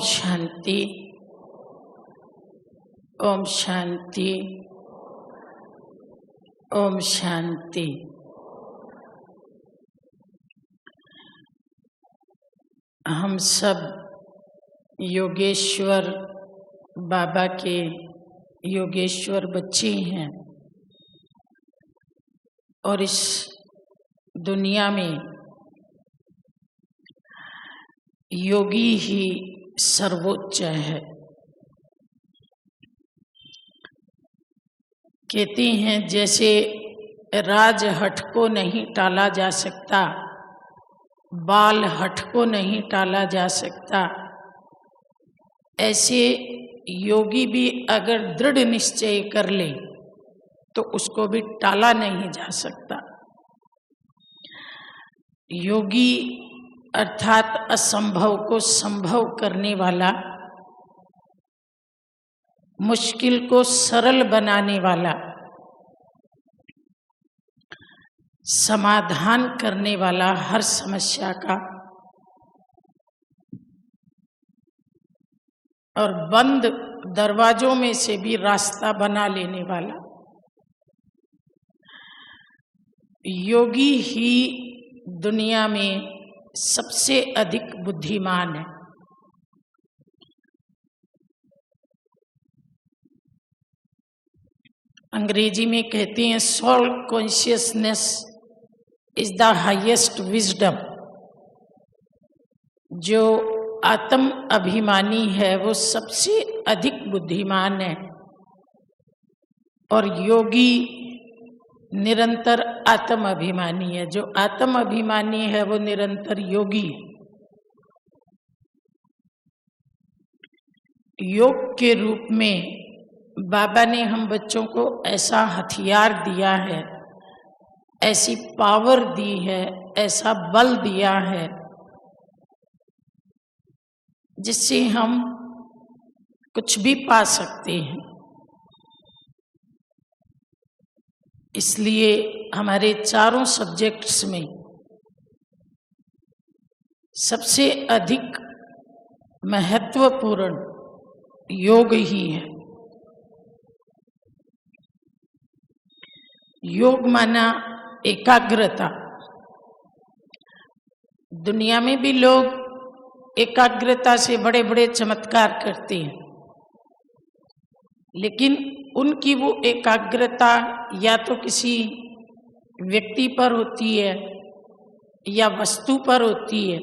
शांति। ओम शांति। ओम शांति। हम सब योगेश्वर बाबा के योगेश्वर बच्चे हैं और इस दुनिया में योगी ही सर्वोच्च है। कहते हैं जैसे राजहठ को नहीं टाला जा सकता, बाल हठ को नहीं टाला जा सकता, ऐसे योगी भी अगर दृढ़ निश्चय कर ले तो उसको भी टाला नहीं जा सकता। योगी अर्थात असंभव को संभव करने वाला, मुश्किल को सरल बनाने वाला, समाधान करने वाला, हर समस्या का, और बंद दरवाजों में से भी रास्ता बना लेने वाला योगी ही दुनिया में सबसे अधिक बुद्धिमान है। अंग्रेजी में कहते हैं soul consciousness is the highest wisdom. जो आत्म अभिमानी है वो सबसे अधिक बुद्धिमान है और योगी निरंतर आत्म अभिमानी है। जो आत्म अभिमानी है वो निरंतर योगी है। योग के रूप में बाबा ने हम बच्चों को ऐसा हथियार दिया है, ऐसी पावर दी है, ऐसा बल दिया है जिससे हम कुछ भी पा सकते हैं। इसलिए हमारे चारों सब्जेक्ट्स में सबसे अधिक महत्वपूर्ण योग ही है। योग माना एकाग्रता। दुनिया में भी लोग एकाग्रता से बड़े बड़े चमत्कार करते हैं, लेकिन उनकी वो एकाग्रता या तो किसी व्यक्ति पर होती है या वस्तु पर होती है,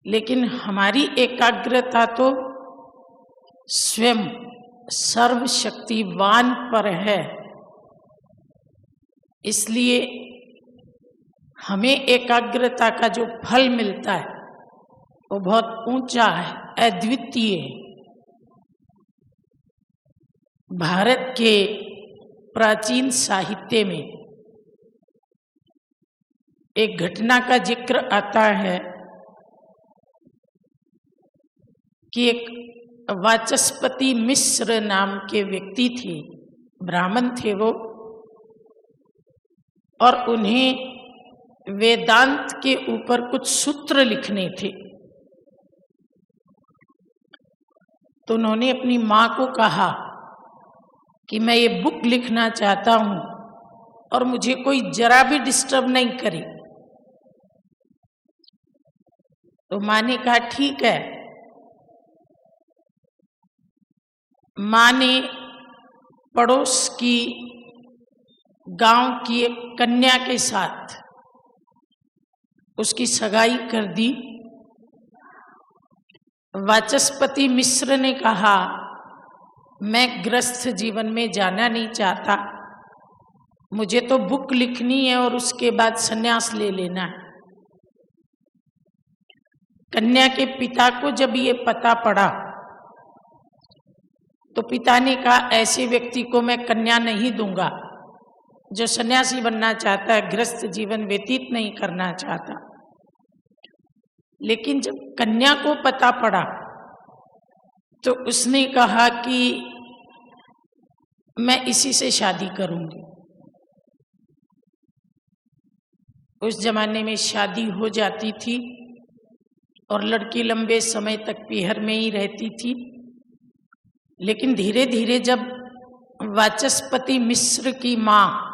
लेकिन हमारी एकाग्रता तो स्वयं सर्वशक्तिवान पर है। इसलिए हमें एकाग्रता का जो फल मिलता है वो बहुत ऊंचा है, अद्वितीय है। भारत के प्राचीन साहित्य में एक घटना का जिक्र आता है कि एक वाचस्पति मिश्र नाम के व्यक्ति थे, ब्राह्मण थे वो, और उन्हें वेदांत के ऊपर कुछ सूत्र लिखने थे। तो उन्होंने अपनी माँ को कहा कि मैं ये बुक लिखना चाहता हूँ और मुझे कोई जरा भी डिस्टर्ब नहीं करे। तो माँ ने कहा ठीक है। माँ ने पड़ोस की गांव की एक कन्या के साथ उसकी सगाई कर दी। वाचस्पति मिश्र ने कहा मैं गृहस्थ जीवन में जाना नहीं चाहता, मुझे तो बुक लिखनी है और उसके बाद संन्यास ले लेना है। कन्या के पिता को जब ये पता पड़ा तो पिता ने कहा ऐसे व्यक्ति को मैं कन्या नहीं दूंगा जो सन्यासी बनना चाहता है, गृहस्थ जीवन व्यतीत नहीं करना चाहता। लेकिन जब कन्या को पता पड़ा तो उसने कहा कि मैं इसी से शादी करूंगी। उस जमाने में शादी हो जाती थी और लड़की लंबे समय तक पीहर में ही रहती थी। लेकिन धीरे धीरे जब वाचस्पति मिश्र की माँ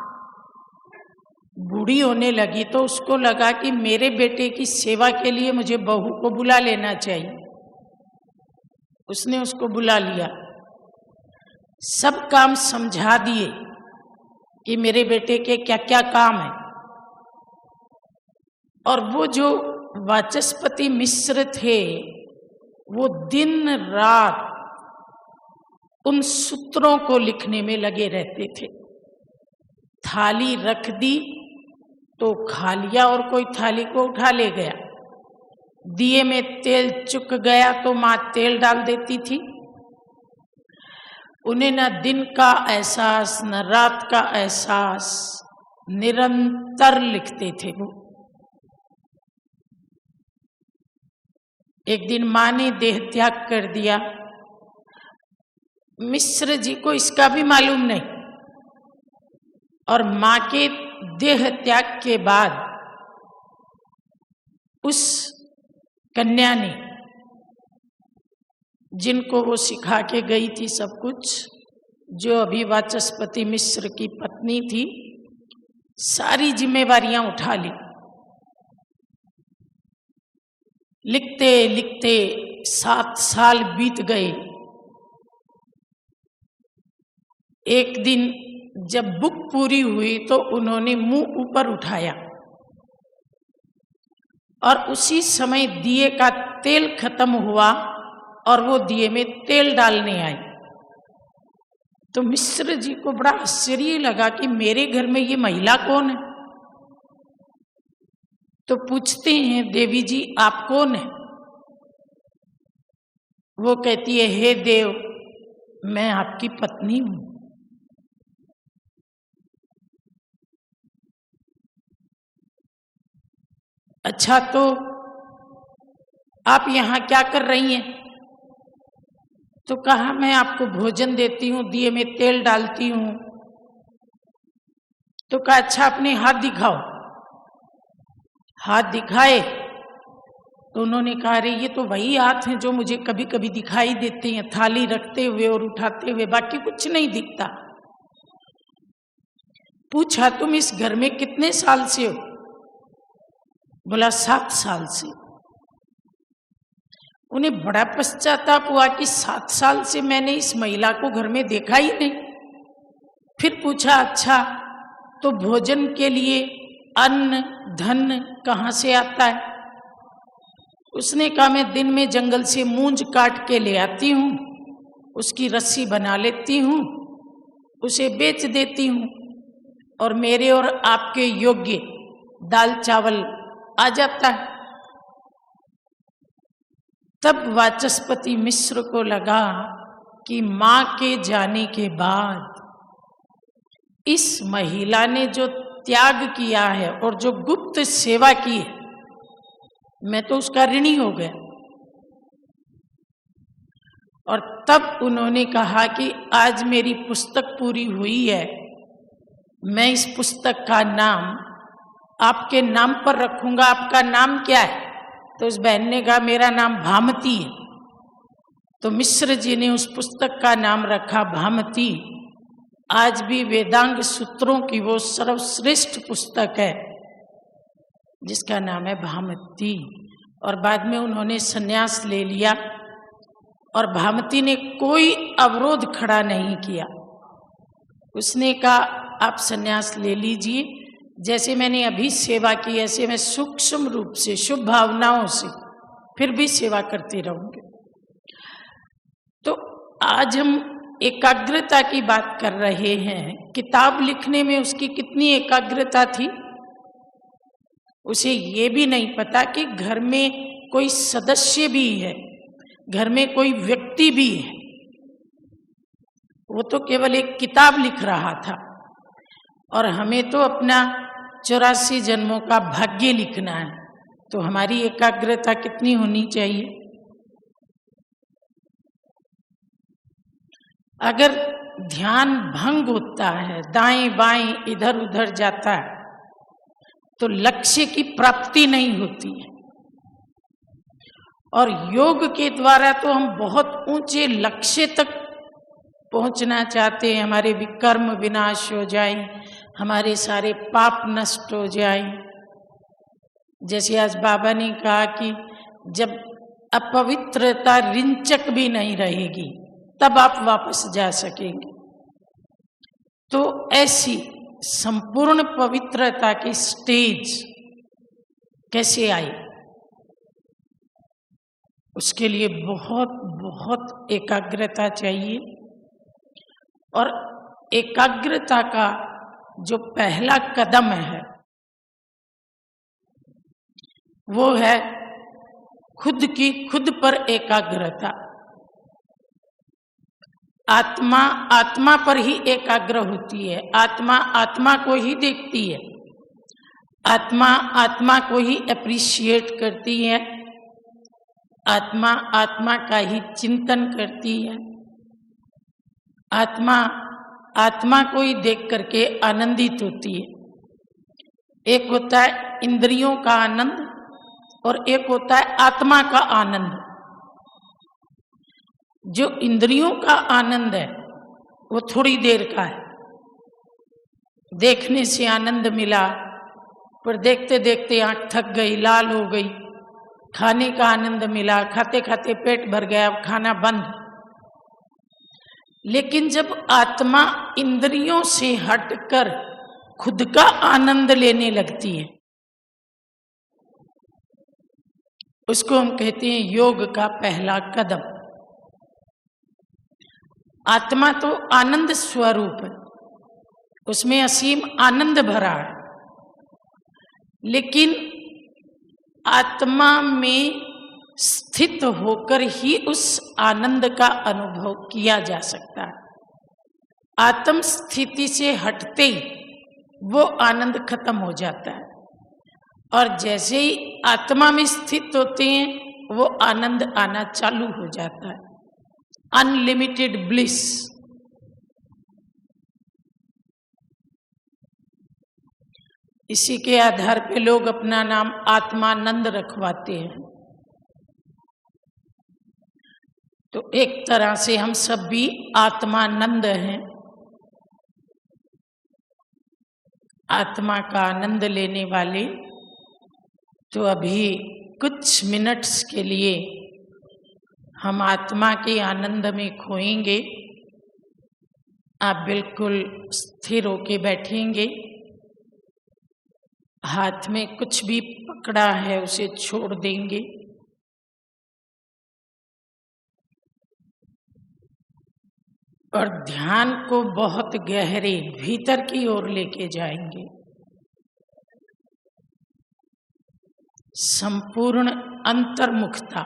बूढ़ी होने लगी तो उसको लगा कि मेरे बेटे की सेवा के लिए मुझे बहू को बुला लेना चाहिए। उसने उसको बुला लिया, सब काम समझा दिए कि मेरे बेटे के क्या क्या काम है। और वो जो वाचस्पति मिश्र थे वो दिन रात उन सूत्रों को लिखने में लगे रहते थे। थाली रख दी तो खा लिया और कोई थाली को उठा ले गया। दिए में तेल चुक गया तो माँ तेल डाल देती थी। उन्हें न दिन का एहसास न रात का एहसास, निरंतर लिखते थे वो। एक दिन माँ ने देह त्याग कर दिया। मिश्र जी को इसका भी मालूम नहीं। और माँ के देह त्याग के बाद उस कन्या ने, जिनको वो सिखा के गई थी सब कुछ, जो अभी वाचस्पति मिश्र की पत्नी थी, सारी जिम्मेवारियां उठा ली। लिखते लिखते 7 साल बीत गए। एक दिन जब बुक पूरी हुई तो उन्होंने मुंह ऊपर उठाया और उसी समय दिए का तेल खत्म हुआ और वो दिए में तेल डालने आई। तो मिश्र जी को बड़ा आश्चर्य लगा कि मेरे घर में ये महिला कौन है। तो पूछते हैं, देवी जी आप कौन है? वो कहती है, हे देव, मैं आपकी पत्नी हूं। अच्छा, तो आप यहाँ क्या कर रही हैं? तो कहा, मैं आपको भोजन देती हूँ, दिए में तेल डालती हूँ। तो कहा, अच्छा अपने हाथ दिखाओ। हाथ दिखाए तो उन्होंने कहा, अरे ये तो वही हाथ हैं जो मुझे कभी कभी दिखाई देते हैं, थाली रखते हुए और उठाते हुए, बाकी कुछ नहीं दिखता। पूछा, तुम इस घर में कितने साल से हो? बोला 7 साल से। उन्हें बड़ा पश्चाताप हुआ कि 7 साल से मैंने इस महिला को घर में देखा ही नहीं। फिर पूछा, अच्छा तो भोजन के लिए अन्न धन कहाँ से आता है? उसने कहा, मैं दिन में जंगल से मूंज काट के ले आती हूँ, उसकी रस्सी बना लेती हूँ, उसे बेच देती हूँ और मेरे और आपके योग्य दाल चावल आ जाता है। तब वाचस्पति मिश्र को लगा कि माँ के जाने के बाद इस महिला ने जो त्याग किया है और जो गुप्त सेवा की है, मैं तो उसका ऋणी हो गया। और तब उन्होंने कहा कि आज मेरी पुस्तक पूरी हुई है, मैं इस पुस्तक का नाम आपके नाम पर रखूंगा। आपका नाम क्या है? तो उस बहन ने कहा, मेरा नाम भामती है। तो मिश्र जी ने उस पुस्तक का नाम रखा भामती। आज भी वेदांग सूत्रों की वो सर्वश्रेष्ठ पुस्तक है जिसका नाम है भामती। और बाद में उन्होंने संन्यास ले लिया और भामती ने कोई अवरोध खड़ा नहीं किया। उसने कहा, आप संन्यास ले लीजिए, जैसे मैंने अभी सेवा की ऐसे मैं सूक्ष्म रूप से शुभ भावनाओं से फिर भी सेवा करते रहूंगी। तो आज हम एकाग्रता की बात कर रहे हैं। किताब लिखने में उसकी कितनी एकाग्रता थी, उसे ये भी नहीं पता कि घर में कोई सदस्य भी है, घर में कोई व्यक्ति भी है। वो तो केवल एक किताब लिख रहा था और हमें तो अपना 84 जन्मों का भाग्य लिखना है। तो हमारी एकाग्रता कितनी होनी चाहिए? अगर ध्यान भंग होता है, दाएं बाएं इधर उधर जाता है, तो लक्ष्य की प्राप्ति नहीं होती है। और योग के द्वारा तो हम बहुत ऊंचे लक्ष्य तक पहुंचना चाहते हैं, हमारे विकर्म विनाश हो जाए, हमारे सारे पाप नष्ट हो जाए। जैसे आज बाबा ने कहा कि जब अपवित्रता रिंचक भी नहीं रहेगी तब आप वापस जा सकेंगे। तो ऐसी संपूर्ण पवित्रता की स्टेज कैसे आई, उसके लिए बहुत बहुत एकाग्रता चाहिए। और एकाग्रता का जो पहला कदम है वो है खुद की खुद पर एकाग्रता। आत्मा आत्मा पर ही एकाग्र होती है, आत्मा आत्मा को ही देखती है, आत्मा आत्मा को ही अप्रिशिएट करती है, आत्मा आत्मा का ही चिंतन करती है, आत्मा आत्मा को ही देख करके आनंदित होती है। एक होता है इंद्रियों का आनंद और एक होता है आत्मा का आनंद। जो इंद्रियों का आनंद है वो थोड़ी देर का है, देखने से आनंद मिला पर देखते देखते आंख थक गई, लाल हो गई। खाने का आनंद मिला, खाते खाते पेट भर गया, अब खाना बंद। लेकिन जब आत्मा इंद्रियों से हटकर खुद का आनंद लेने लगती है उसको हम कहते हैं योग का पहला कदम। आत्मा तो आनंद स्वरूप है, उसमें असीम आनंद भरा है, लेकिन आत्मा में स्थित होकर ही उस आनंद का अनुभव किया जा सकता है। आत्म स्थिति से हटते ही वो आनंद खत्म हो जाता है और जैसे ही आत्मा में स्थित होते हैं वो आनंद आना चालू हो जाता है, अनलिमिटेड ब्लिस। इसी के आधार पे लोग अपना नाम आत्मानंद रखवाते हैं। तो एक तरह से हम सब भी आत्मानंद हैं। आत्मा का आनंद लेने वाले तो अभी कुछ मिनट्स के लिए हम आत्मा के आनंद में खोएंगे। आप बिल्कुल स्थिर होके बैठेंगे, हाथ में कुछ भी पकड़ा है उसे छोड़ देंगे और ध्यान को बहुत गहरे भीतर की ओर लेके जाएंगे। संपूर्ण अंतर्मुखता।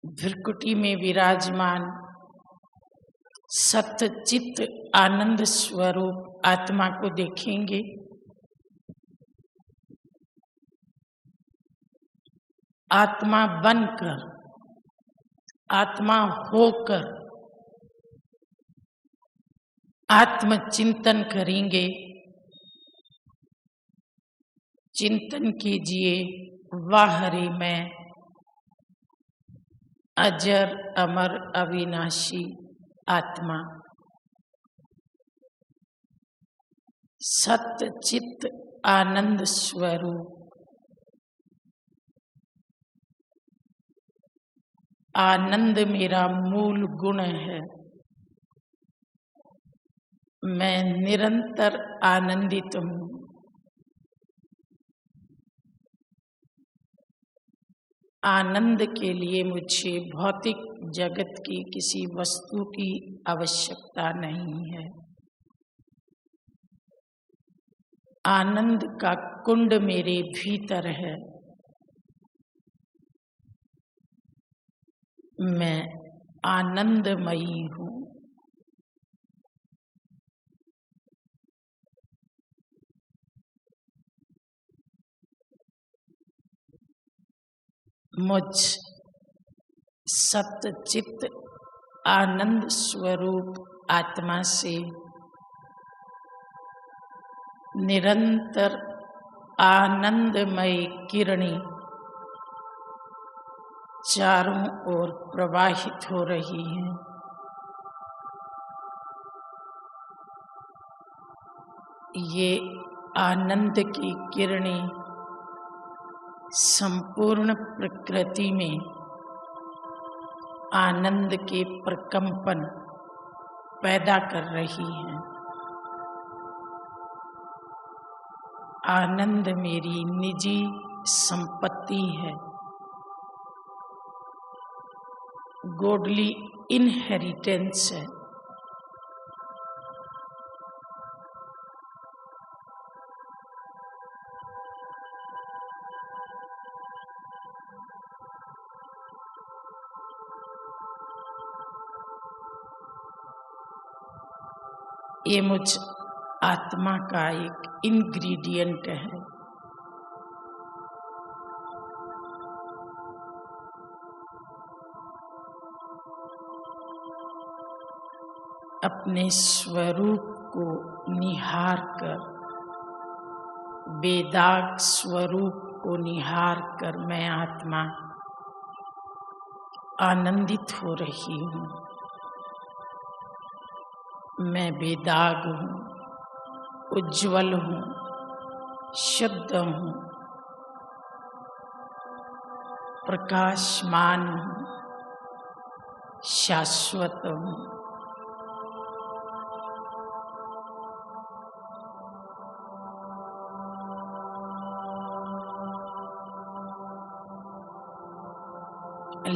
भृकुटी में विराजमान सत्य चित्त आनंद स्वरूप आत्मा को देखेंगे। आत्मा बनकर, आत्मा होकर आत्मचिंतन करेंगे। चिंतन कीजिए, वाह रे मैं अजर अमर अविनाशी आत्मा, सत्य चित्त आनंद स्वरूप। आनंद मेरा मूल गुण है, मैं निरंतर आनंदित हूँ। आनंद के लिए मुझे भौतिक जगत की किसी वस्तु की आवश्यकता नहीं है। आनंद का कुंड मेरे भीतर है। मैं आनंदमयी हूँ। मुझ सत्य चित्त आनंद स्वरूप आत्मा से निरंतर आनंदमय किरणें चारों ओर प्रवाहित हो रही हैं। ये आनंद की किरणें संपूर्ण प्रकृति में आनंद के प्रकंपन पैदा कर रही हैं। आनंद मेरी निजी संपत्ति है, गॉडली इनहेरिटेंस है। ये मुझ आत्मा का एक इंग्रेडिएंट है। अपने स्वरूप को निहार कर, बेदाग स्वरूप को निहार कर मैं आत्मा आनंदित हो रही हूँ। मैं बेदाग हूँ, उज्जवल हूँ, शुद्ध हूँ, प्रकाशमान हूँ, शाश्वत हूँ।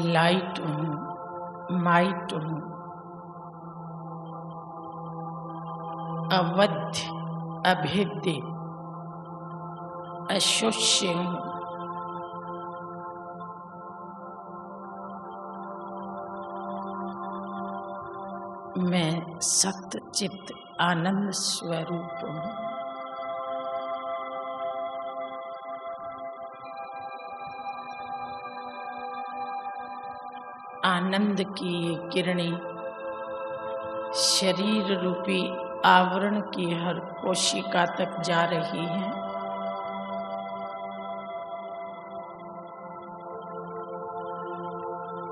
लाइट हूँ, माइट हूँ, अवध, अभेद्य, अशोष्य हूँ। मैं सत्य चित्त आनंद स्वरूप हूँ। आनंद की ये किरणें शरीर रूपी आवरण की हर कोशिका तक जा रही हैं।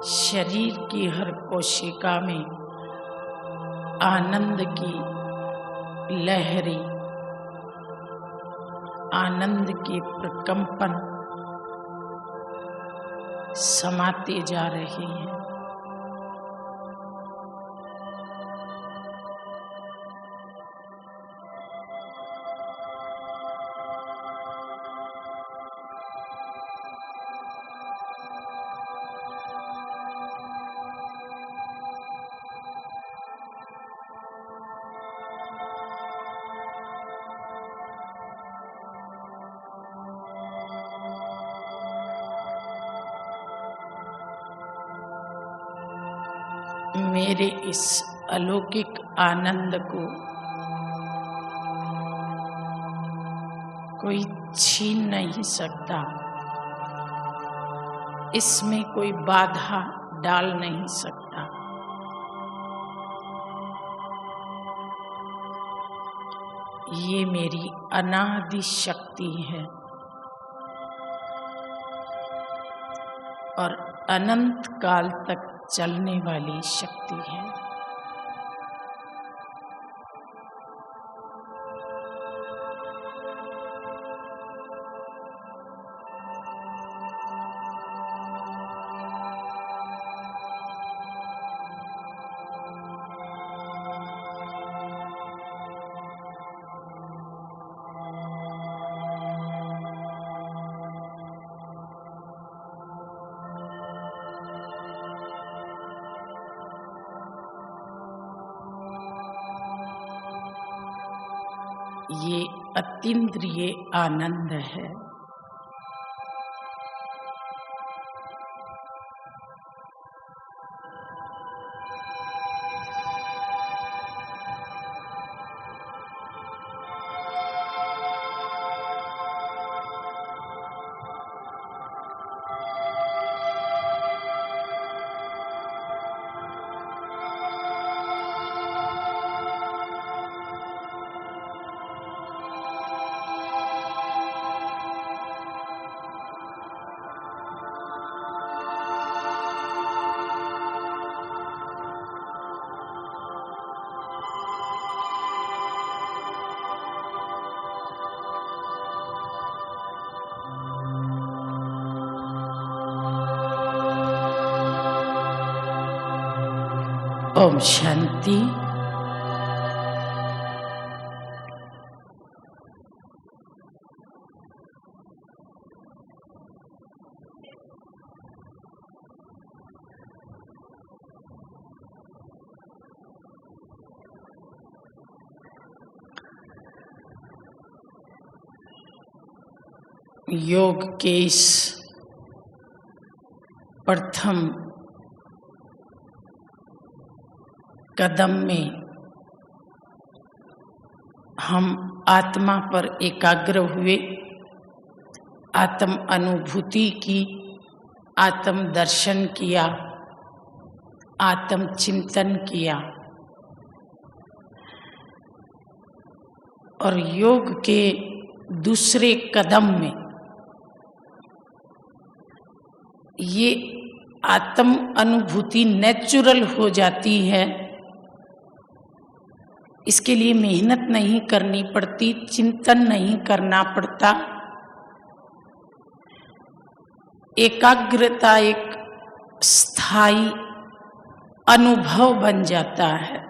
शरीर की हर कोशिका में आनंद की लहरें, आनंद के प्रकंपन समाते जा रहे हैं। मेरे इस अलौकिक आनंद को कोई छीन नहीं सकता, इसमें कोई बाधा डाल नहीं सकता। ये मेरी अनादि शक्ति है और अनंत काल तक चलने वाली शक्ति है। ये अतीन्द्रिय आनंद है। ओम शांति। योग के इस प्रथम कदम में हम आत्मा पर एकाग्र हुए, आत्म अनुभूति की, आत्म दर्शन किया, आत्म चिंतन किया और योग के दूसरे कदम में ये आत्म अनुभूति नेचुरल हो जाती है। इसके लिए मेहनत नहीं करनी पड़ती, चिंतन नहीं करना पड़ता। एकाग्रता एक स्थायी अनुभव बन जाता है।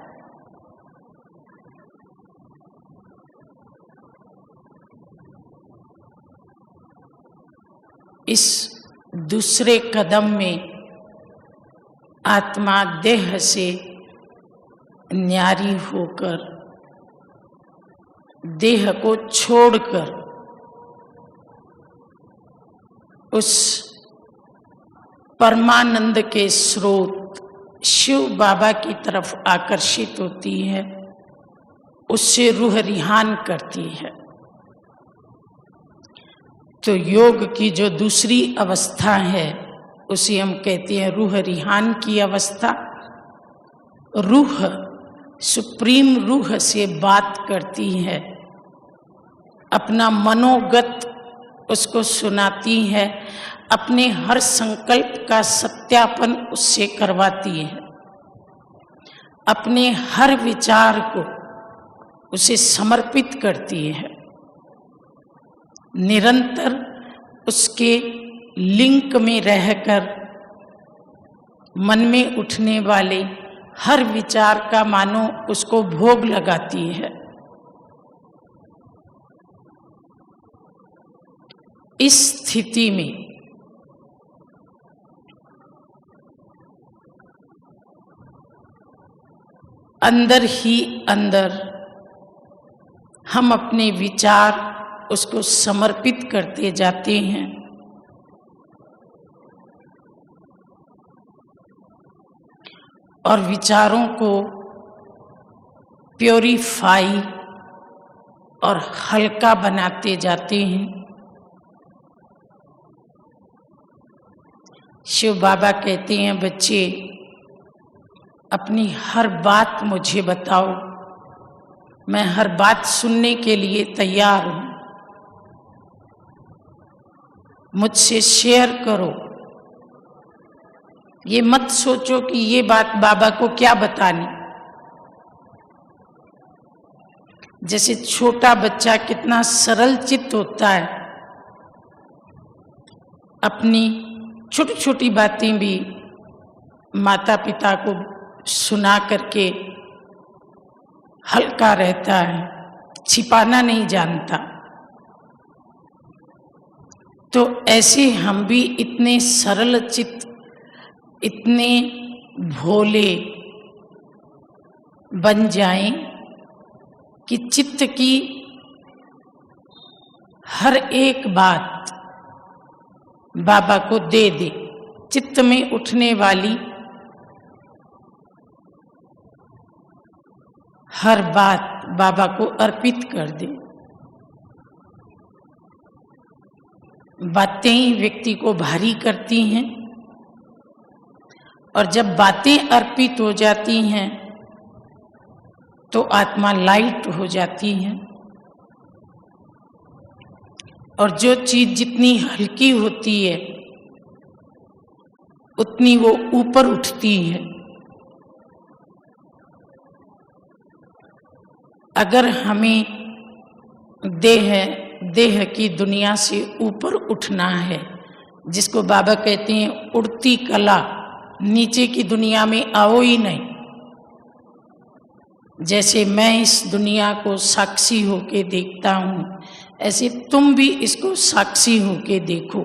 इस दूसरे कदम में आत्मा देह से न्यारी होकर, देह को छोड़कर उस परमानंद के स्रोत शिव बाबा की तरफ आकर्षित होती है, उससे रूह रिहान करती है। तो योग की जो दूसरी अवस्था है उसे हम कहते हैं रूह रिहान की अवस्था। रूह सुप्रीम रूह से बात करती है, अपना मनोगत उसको सुनाती है, अपने हर संकल्प का सत्यापन उससे करवाती है, अपने हर विचार को उसे समर्पित करती है। निरंतर उसके लिंक में रहकर मन में उठने वाले हर विचार का मानो उसको भोग लगाती है। इस स्थिति में अंदर ही अंदर हम अपने विचार उसको समर्पित करते जाते हैं और विचारों को प्योरीफाई और हल्का बनाते जाते हैं। शिव बाबा कहते हैं, बच्चे अपनी हर बात मुझे बताओ, मैं हर बात सुनने के लिए तैयार हूं। मुझसे शेयर करो। ये मत सोचो कि ये बात बाबा को क्या बतानी। जैसे छोटा बच्चा कितना सरल चित्त होता है, अपनी छोटी छोटी बातें भी माता पिता को सुना करके हल्का रहता है, छिपाना नहीं जानता। तो ऐसे हम भी इतने सरल चित्त, इतने भोले बन जाएं कि चित्त की हर एक बात बाबा को दे दे। चित्त में उठने वाली हर बात बाबा को अर्पित कर दे। बातें ही व्यक्ति को भारी करती हैं और जब बातें अर्पित हो जाती हैं तो आत्मा लाइट हो जाती है और जो चीज जितनी हल्की होती है उतनी वो ऊपर उठती है। अगर हमें देह की दुनिया से ऊपर उठना है, जिसको बाबा कहते हैं उड़ती कला, नीचे की दुनिया में आओ ही नहीं, जैसे मैं इस दुनिया को साक्षी होके देखता हूँ, ऐसे तुम भी इसको साक्षी होके देखो।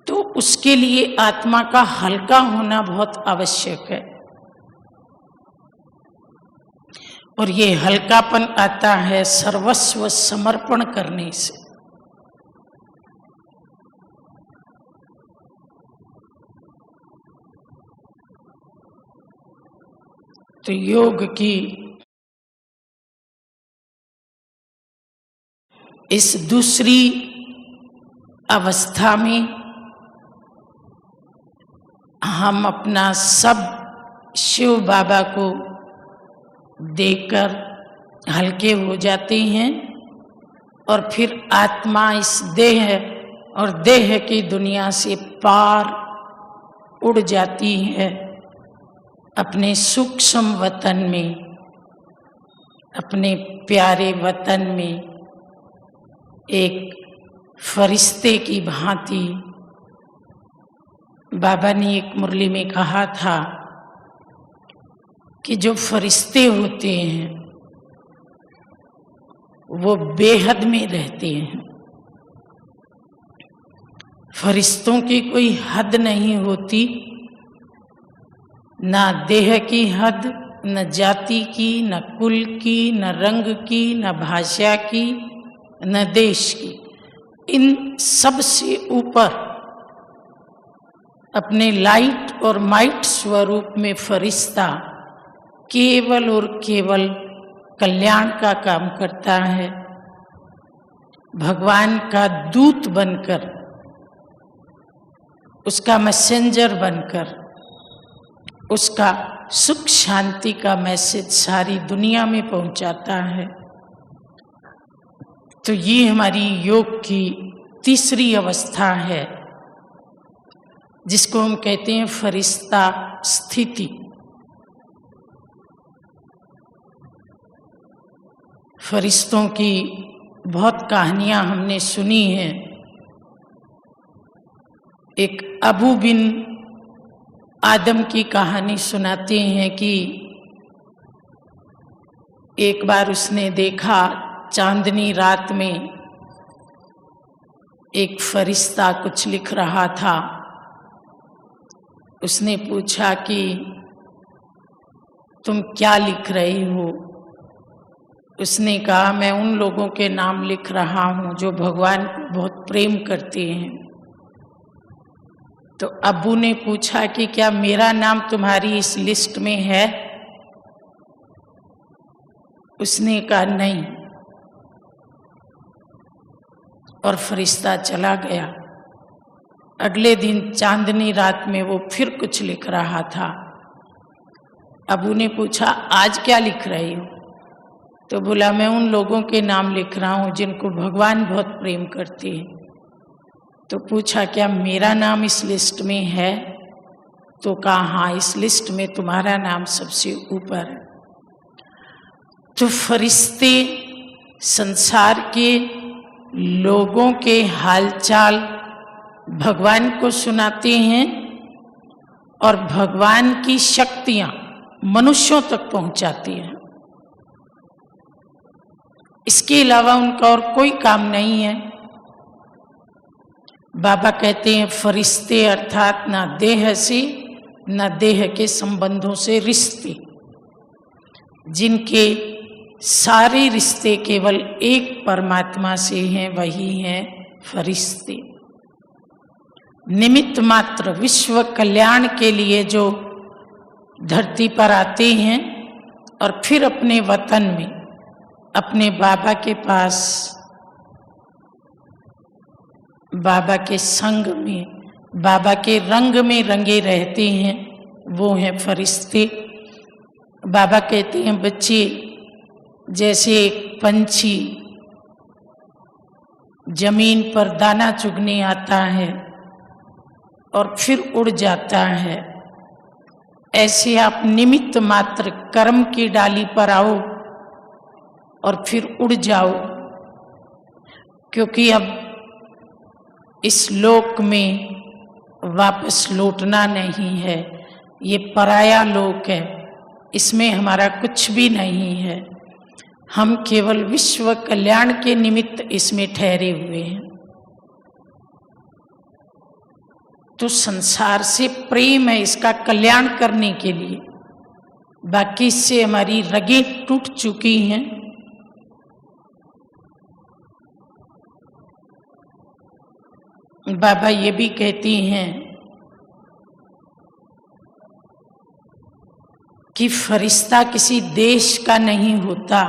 तो उसके लिए आत्मा का हल्का होना बहुत आवश्यक है, और ये हल्कापन आता है सर्वस्व समर्पण करने से। तो योग की इस दूसरी अवस्था में हम अपना सब शिव बाबा को देकर हल्के हो जाते हैं, और फिर आत्मा इस देह और देह की दुनिया से पार उड़ जाती है अपने सूक्ष्म वतन में, अपने प्यारे वतन में एक फरिश्ते की भांति। बाबा ने एक मुरली में कहा था कि जो फरिश्ते होते हैं वो बेहद में रहते हैं। फरिश्तों की कोई हद नहीं होती, ना देह की हद, न जाति की, न कुल की, न रंग की, न भाषा की, न देश की। इन सब से ऊपर अपने लाइट और माइट स्वरूप में फरिश्ता केवल और केवल कल्याण का काम करता है, भगवान का दूत बनकर, उसका मैसेंजर बनकर, उसका सुख शांति का मैसेज सारी दुनिया में पहुंचाता है। तो ये हमारी योग की तीसरी अवस्था है, जिसको हम कहते हैं फरिश्ता स्थिति। फरिश्तों की बहुत कहानियां हमने सुनी हैं। एक अबू बिन आदम की कहानी सुनाते हैं कि एक बार उसने देखा चांदनी रात में एक फरिश्ता कुछ लिख रहा था। उसने पूछा कि तुम क्या लिख रही हो? उसने कहा मैं उन लोगों के नाम लिख रहा हूँ जो भगवान को बहुत प्रेम करते हैं। तो अब्बू ने पूछा कि क्या मेरा नाम तुम्हारी इस लिस्ट में है? उसने कहा नहीं, और फरिश्ता चला गया। अगले दिन चांदनी रात में वो फिर कुछ लिख रहा था। अब्बू ने पूछा आज क्या लिख रही हो? तो बोला मैं उन लोगों के नाम लिख रहा हूँ जिनको भगवान बहुत प्रेम करते हैं। तो पूछा क्या मेरा नाम इस लिस्ट में है? तो कहा हाँ, इस लिस्ट में तुम्हारा नाम सबसे ऊपर है। तो फरिश्ते संसार के लोगों के हालचाल भगवान को सुनाते हैं, और भगवान की शक्तियां मनुष्यों तक पहुंचाती हैं। इसके अलावा उनका और कोई काम नहीं है। बाबा कहते हैं फरिश्ते अर्थात ना देह से ना देह के संबंधों से रिश्ते, जिनके सारे रिश्ते केवल एक परमात्मा से हैं, वही हैं फरिश्ते। निमित्त मात्र विश्व कल्याण के लिए जो धरती पर आते हैं और फिर अपने वतन में अपने बाबा के पास, बाबा के संग में, बाबा के रंग में रंगे रहते हैं, वो हैं फरिश्ते। बाबा कहते हैं बच्चे जैसे एक पंछी जमीन पर दाना चुगने आता है और फिर उड़ जाता है, ऐसे आप निमित्त मात्र कर्म की डाली पर आओ और फिर उड़ जाओ, क्योंकि अब इस लोक में वापस लौटना नहीं है। ये पराया लोक है, इसमें हमारा कुछ भी नहीं है। हम केवल विश्व कल्याण के निमित्त इसमें ठहरे हुए हैं। तो संसार से प्रेम है इसका कल्याण करने के लिए, बाकी इससे हमारी रगें टूट चुकी हैं। बाबा ये भी कहती हैं कि फरिश्ता किसी देश का नहीं होता,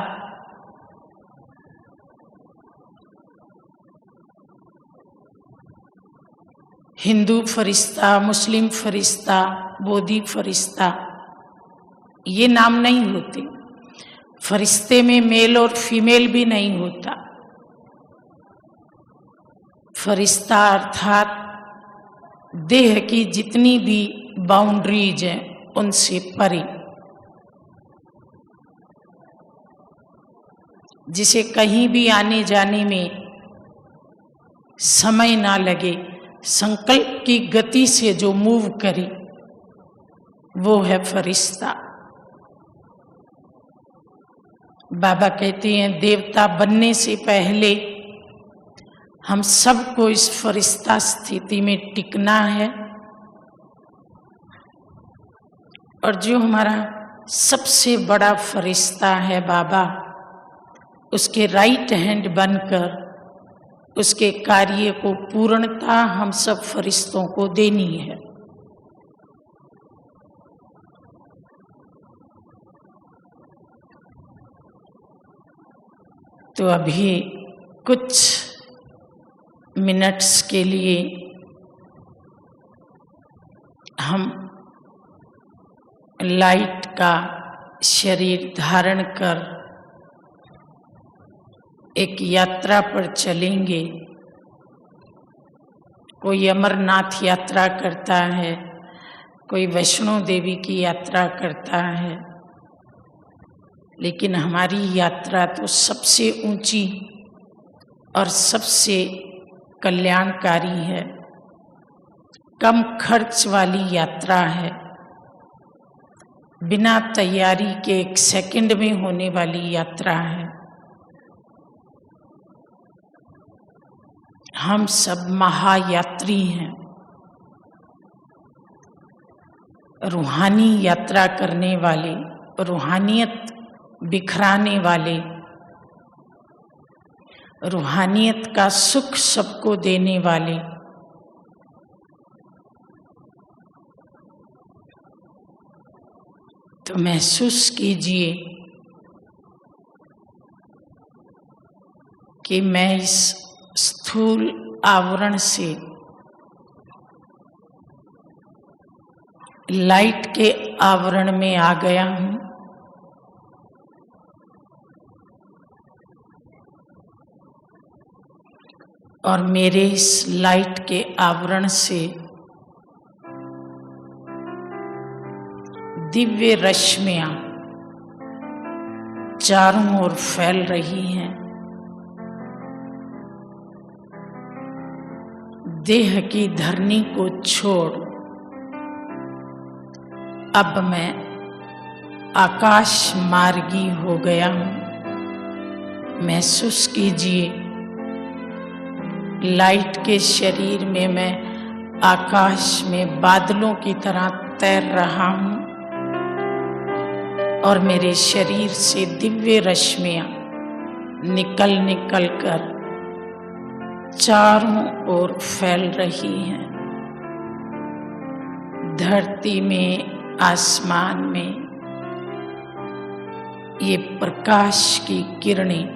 हिंदू फरिश्ता, मुस्लिम फरिश्ता, बोधी फरिश्ता, ये नाम नहीं होते। फरिश्ते में मेल और फीमेल भी नहीं होता। फरिश्ता अर्थात देह की जितनी भी बाउंड्रीज हैं उनसे परे, जिसे कहीं भी आने जाने में समय ना लगे, संकल्प की गति से जो मूव करे वो है फरिश्ता। बाबा कहते हैं देवता बनने से पहले हम सबको इस फरिश्ता स्थिति में टिकना है। और जो हमारा सबसे बड़ा फरिश्ता है बाबा, उसके राइट हैंड बनकर उसके कार्य को पूर्णता हम सब फरिश्तों को देनी है। तो अभी कुछ मिनट्स के लिए हम लाइट का शरीर धारण कर एक यात्रा पर चलेंगे। कोई अमरनाथ यात्रा करता है, कोई वैष्णो देवी की यात्रा करता है, लेकिन हमारी यात्रा तो सबसे ऊंची और सबसे कल्याणकारी है, कम खर्च वाली यात्रा है, बिना तैयारी के 1 सेकंड में होने वाली यात्रा है। हम सब महायात्री हैं, रूहानी यात्रा करने वाले, रूहानियत बिखराने वाले, रूहानियत का सुख सबको देने वाले। तो महसूस कीजिए कि मैं इस स्थूल आवरण से लाइट के आवरण में आ गया हूं। और मेरे इस लाइट के आवरण से दिव्य रश्मियां चारों ओर फैल रही हैं। देह की धरनी को छोड़ अब मैं आकाश मार्गी हो गया हूं। महसूस कीजिए लाइट के शरीर में मैं आकाश में बादलों की तरह तैर रहा हूं और मेरे शरीर से दिव्य रश्मियां निकल निकल कर चारों ओर फैल रही हैं। धरती में, आसमान में ये प्रकाश की किरणें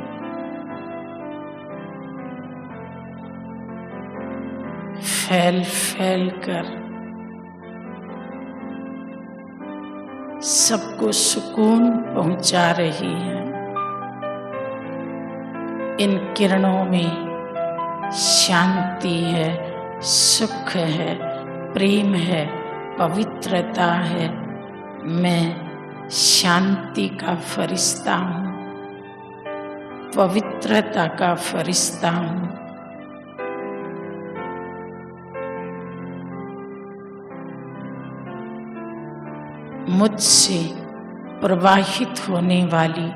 फैल फैल कर सबको सुकून पहुंचा रही हैं। इन किरणों में शांति है, सुख है, प्रेम है, पवित्रता है। मैं शांति का फरिश्ता हूँ, पवित्रता का फरिश्ता हूँ। मुझसे प्रवाहित होने वाली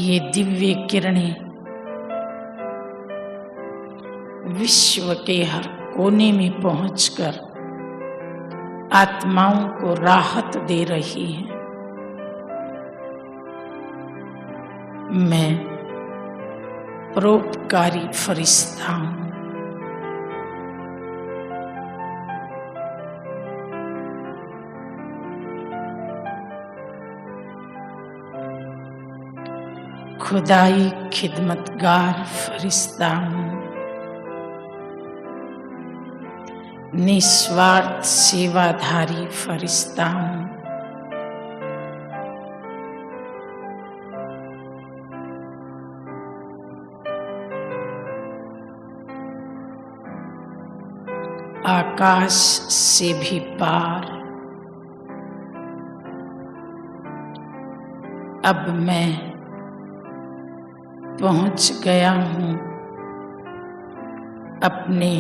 ये दिव्य किरणें विश्व के हर कोने में पहुंचकर आत्माओं को राहत दे रही हैं। मैं परोपकारी फरिश्ता हूं। खुदाई खिदमतगार फरिश्ता हूं। निस्वार्थ सेवाधारी फरिश्ता हूं। आकाश से भी पार अब मैं पहुंच गया हूं अपने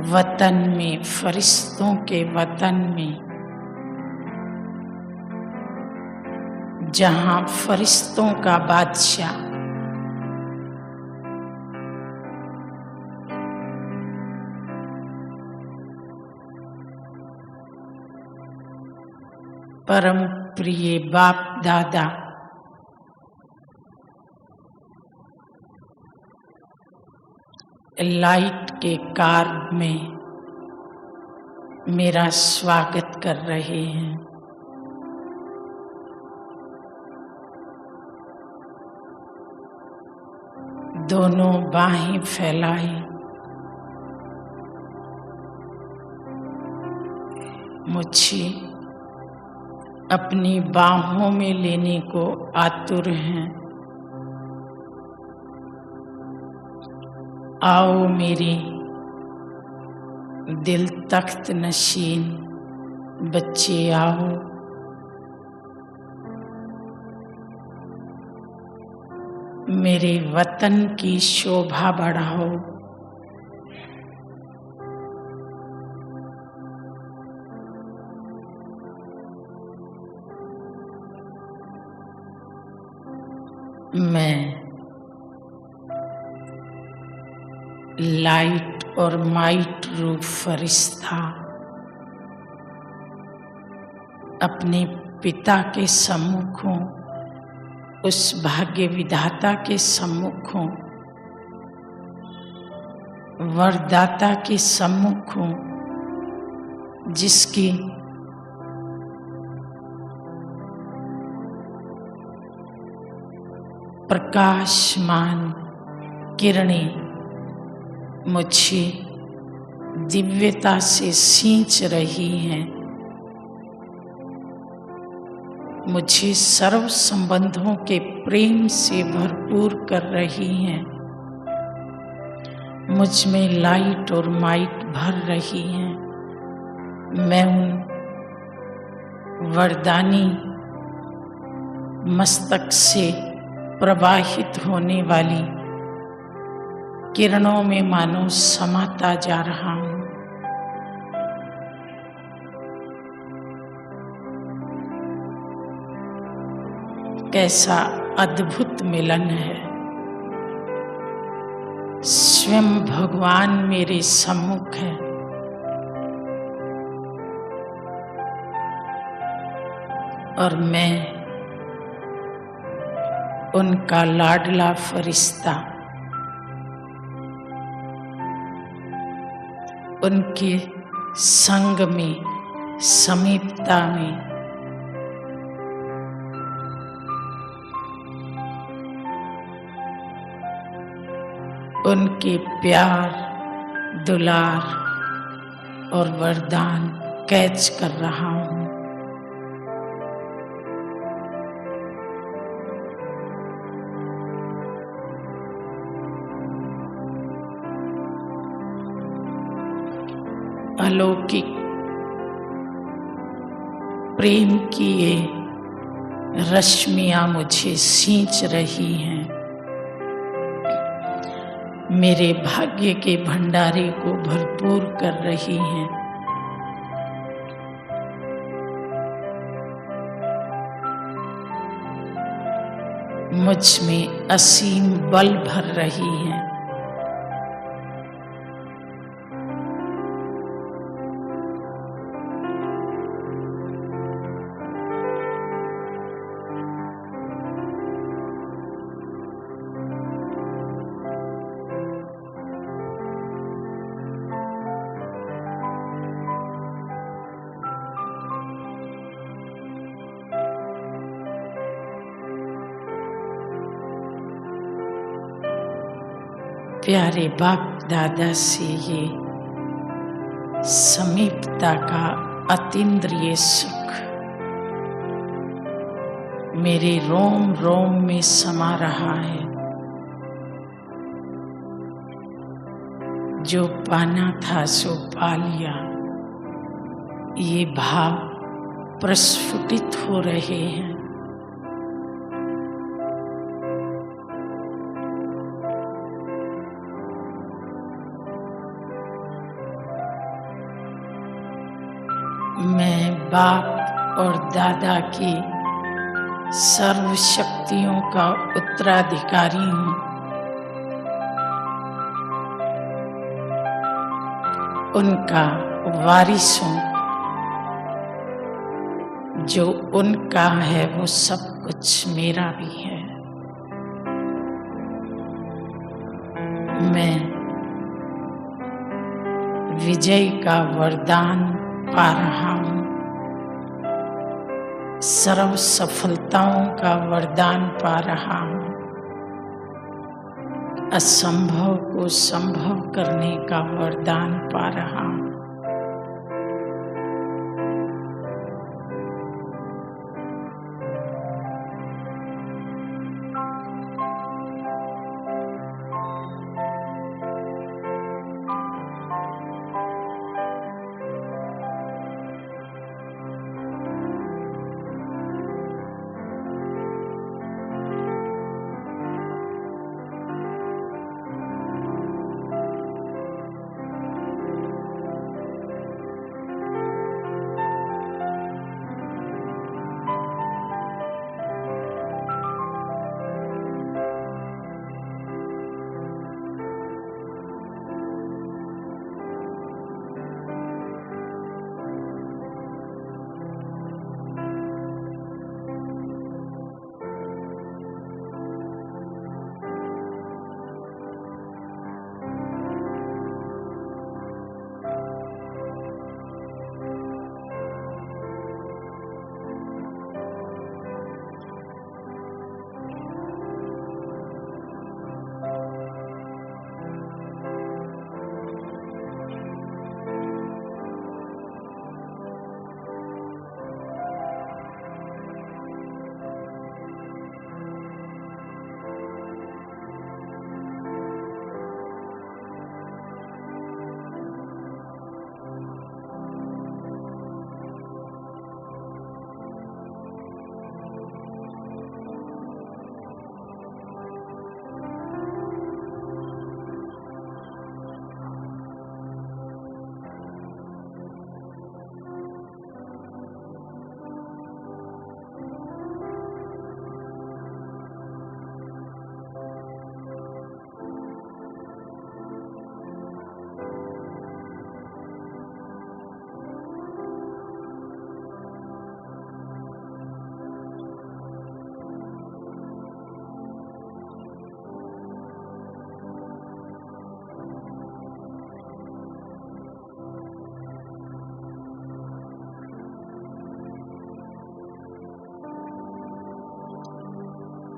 वतन में, फरिश्तों के वतन में, जहां फरिश्तों का बादशाह परम प्रिय बाप दादा लाइट के कार में मेरा स्वागत कर रहे हैं। दोनों बाहें फैलाए मुझे अपनी बाहों में लेने को आतुर हैं। आओ मेरे दिल तख्त नशीन बच्चे, आओ मेरे वतन की शोभा बढ़ाओ। मैं लाइट और माइट रूप फरिश्ता अपने पिता के सम्मुख हूँ, उस भाग्य विधाता के सम्मुख हूँ, वरदाता के सम्मुख हूँ, जिसकी प्रकाशमान किरणें मुझे दिव्यता से सींच रही हैं। मुझे सर्व संबंधों के प्रेम से भरपूर कर रही हैं। मुझ में लाइट और माइट भर रही हैं। मैं उन वरदानी मस्तक से प्रवाहित होने वाली किरणों में मानो समाता जा रहा हूं। कैसा अद्भुत मिलन है। स्वयं भगवान मेरे सम्मुख है। और मैं उनका लाडला फरिश्ता, उनके संग में, समीपता में उनके प्यार, दुलार और वरदान कैच कर रहा हूं। अलौकिक प्रेम की ये रश्मियां मुझे सींच रही हैं। मेरे भाग्य के भंडारे को भरपूर कर रही हैं। मुझ में असीम बल भर रही है। प्यारे बाप दादा से ये समीपता का अतीन्द्रिय सुख मेरे रोम रोम में समा रहा है। जो पाना था सो पा लिया, ये भाव प्रस्फुटित हो रहे हैं। मैं बाप और दादा की सर्व शक्तियों का उत्तराधिकारी हूँ। उनका वारिस हूँ। जो उनका है वो सब कुछ मेरा भी है। मैं विजय का वरदान पा रहा हूँ। सर्व सफलताओं का वरदान पा रहा हूँ। असंभव को संभव करने का वरदान पा रहा हूँ।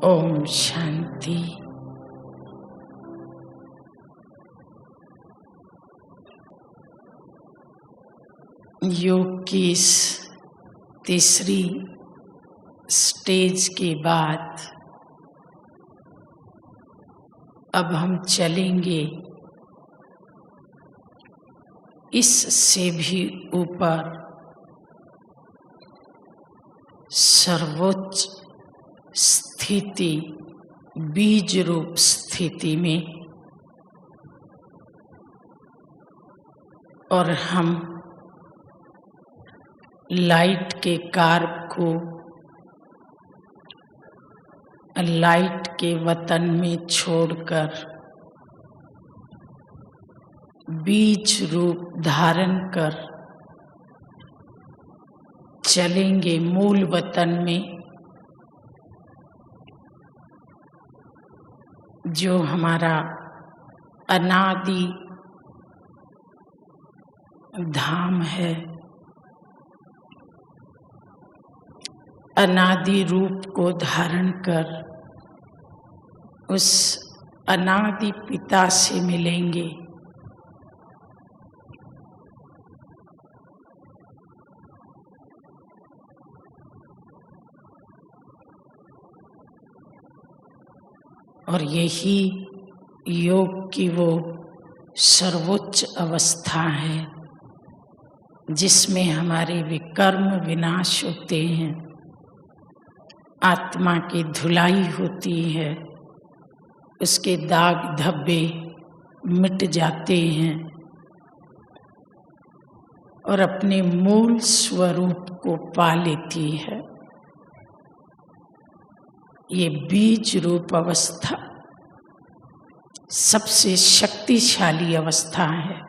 ओम शांति। योग की इस तीसरी स्टेज के बाद अब हम चलेंगे इससे भी ऊपर सर्वोच्च स्थिति, बीज रूप स्थिति में, और हम लाइट के कार्य को लाइट के वतन में छोड़कर बीज रूप धारण कर चलेंगे मूल वतन में, जो हमारा अनादि धाम है। अनादि रूप को धारण कर उस अनादि पिता से मिलेंगे। और यही योग की वो सर्वोच्च अवस्था है जिसमें हमारे विकर्म विनाश होते हैं, आत्मा की धुलाई होती है, उसके दाग धब्बे मिट जाते हैं और अपने मूल स्वरूप को पा लेती है। ये बीज रूप अवस्था सबसे शक्तिशाली अवस्था है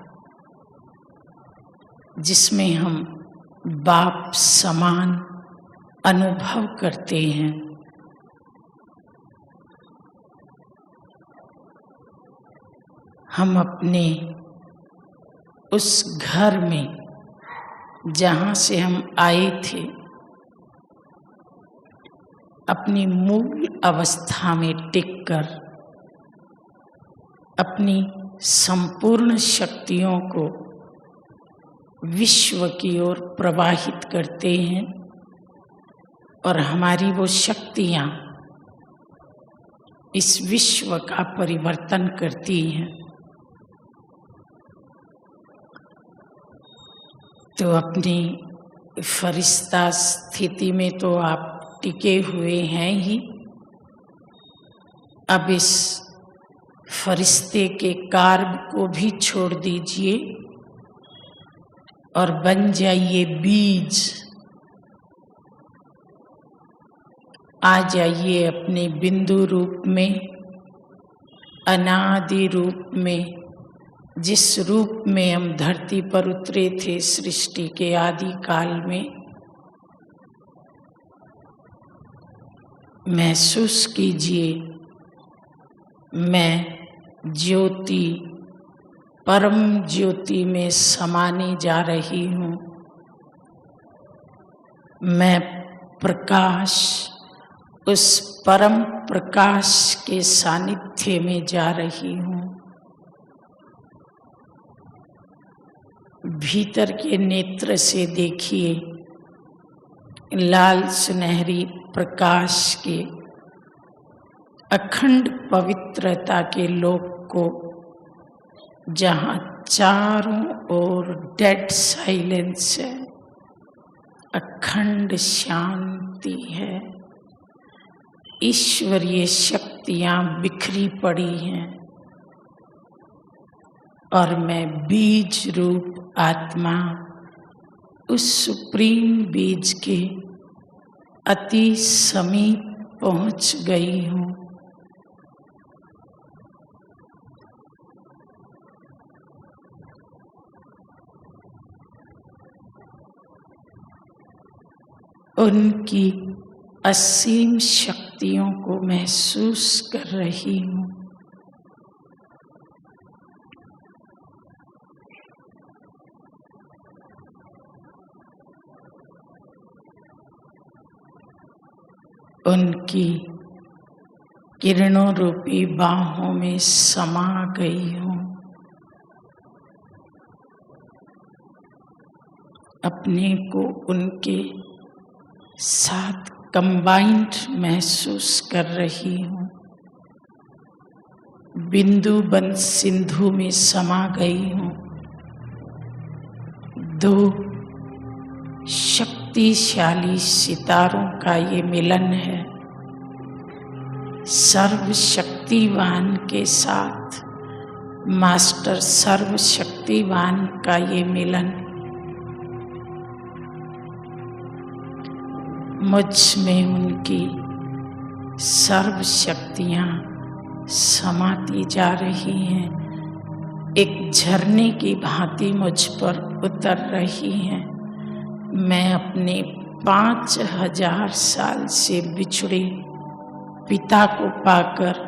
जिसमें हम बाप समान अनुभव करते हैं। हम अपने उस घर में जहाँ से हम आए थे अपनी मूल अवस्था में टिककर अपनी संपूर्ण शक्तियों को विश्व की ओर प्रवाहित करते हैं और हमारी वो शक्तियाँ इस विश्व का परिवर्तन करती हैं। तो अपनी फरिश्ता स्थिति में तो आप टिके हुए हैं ही। अब इस फरिश्ते के कार्य को भी छोड़ दीजिए और बन जाइए बीज। आ जाइए अपने बिंदु रूप में, अनादि रूप में, जिस रूप में हम धरती पर उतरे थे सृष्टि के आदि काल में। महसूस कीजिए मैं ज्योति, परम ज्योति में समाने जा रही हूँ। मैं प्रकाश, उस परम प्रकाश के सानिध्य में जा रही हूँ। भीतर के नेत्र से देखिए लाल सुनहरी प्रकाश के अखंड पवित्रता के लोक को, जहाँ चारों ओर डेड साइलेंस है, अखंड शांति है, ईश्वरीय शक्तियाँ बिखरी पड़ी हैं और मैं बीज रूप आत्मा उस सुप्रीम बीज के अति समीप पहुँच गई हूँ। उनकी असीम शक्तियों को महसूस कर रही हूँ। उनकी किरणों रूपी बाहों में समा गई हूँ। अपने को उनके साथ कंबाइंड महसूस कर रही हूँ। बिंदु बन सिंधु में समा गई हूँ। दो शक्तिशाली सितारों का ये मिलन है। सर्वशक्तिवान के साथ मास्टर सर्वशक्तिवान का ये मिलन मुझ में उनकी सर्व शक्तियाँ समाती जा रही हैं, एक झरने की भांति मुझ पर उतर रही हैं। मैं अपने 5000 साल से बिछड़े पिता को पाकर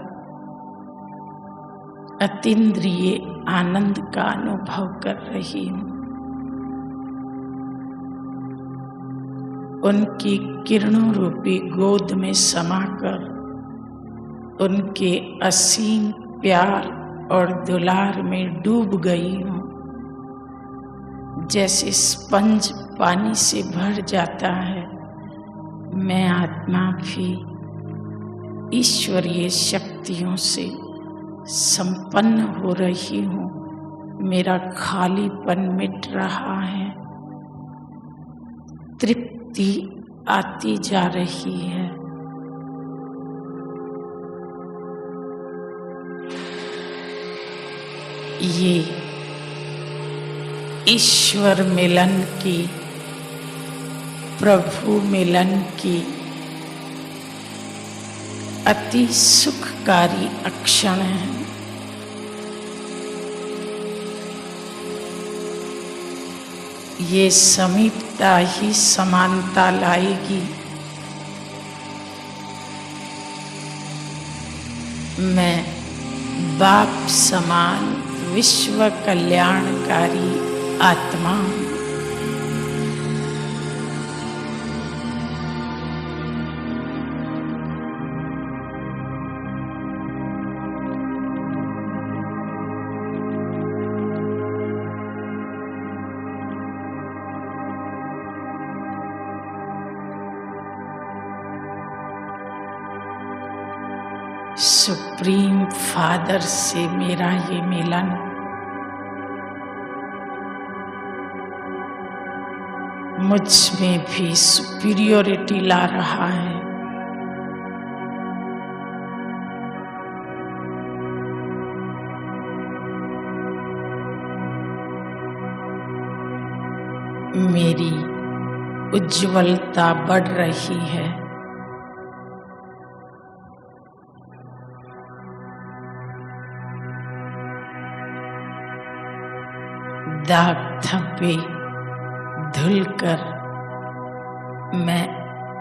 अतीन्द्रिय आनंद का अनुभव कर रही हूँ। उनकी किरणों रूपी गोद में समाकर उनके असीम प्यार और दुलार में डूब गई हूँ। जैसे स्पंज पानी से भर जाता है, मैं आत्मा भी ईश्वरीय शक्तियों से संपन्न हो रही हूँ। मेरा खालीपन मिट रहा है, तृप्ति आती जा रही है। ये ईश्वर मिलन की, प्रभु मिलन की अति सुखकारी क्षण है। ये समीपता ही समानता लाएगी। मैं बाप समान विश्व कल्याणकारी आत्मा हूँ। सुप्रीम फादर से मेरा ये मिलन मुझ में भी सुपीरियोरिटी ला रहा है। मेरी उज्ज्वलता बढ़ रही है। दाग धब्बे धुलकर मैं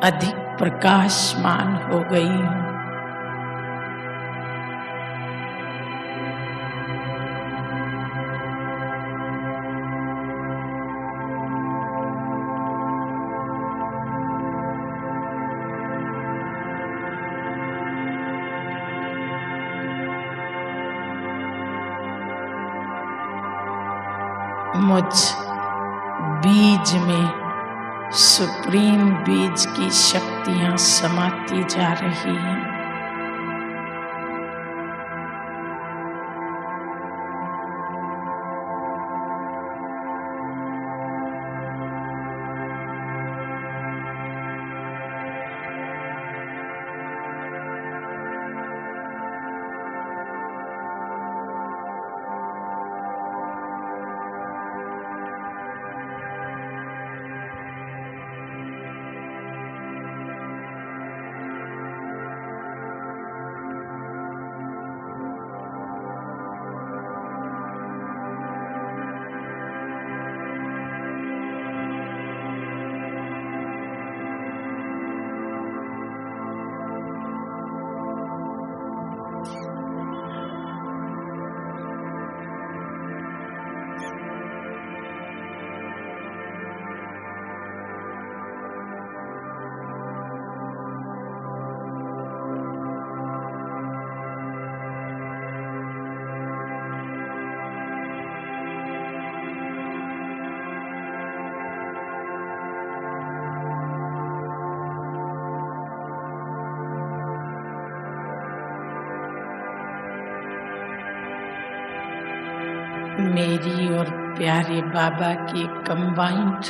अधिक प्रकाशमान हो गई हूँ। मुझ बीज में सुप्रीम बीज की शक्तियां समाती जा रही हैं। मेरी और प्यारे बाबा की कंबाइंड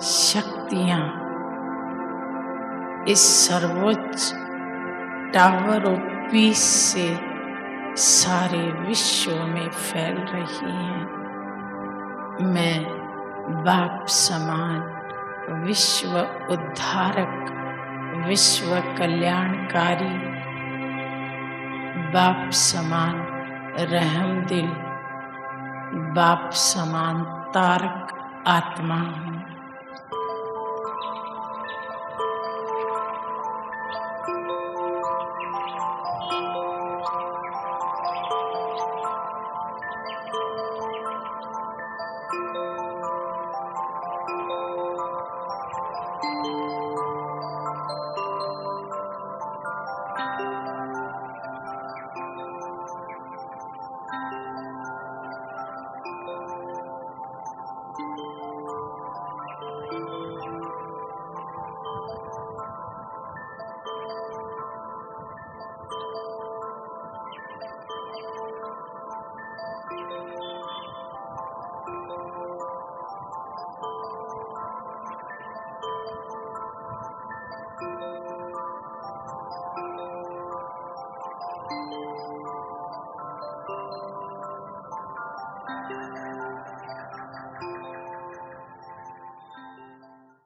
शक्तियां इस सर्वोच्च टावर ऑफ पीस से सारे विश्व में फैल रही हैं। मैं बाप समान विश्व उद्धारक, विश्व कल्याणकारी बाप समान रहम दिल, बाप समान तारक आत्मा हूँ।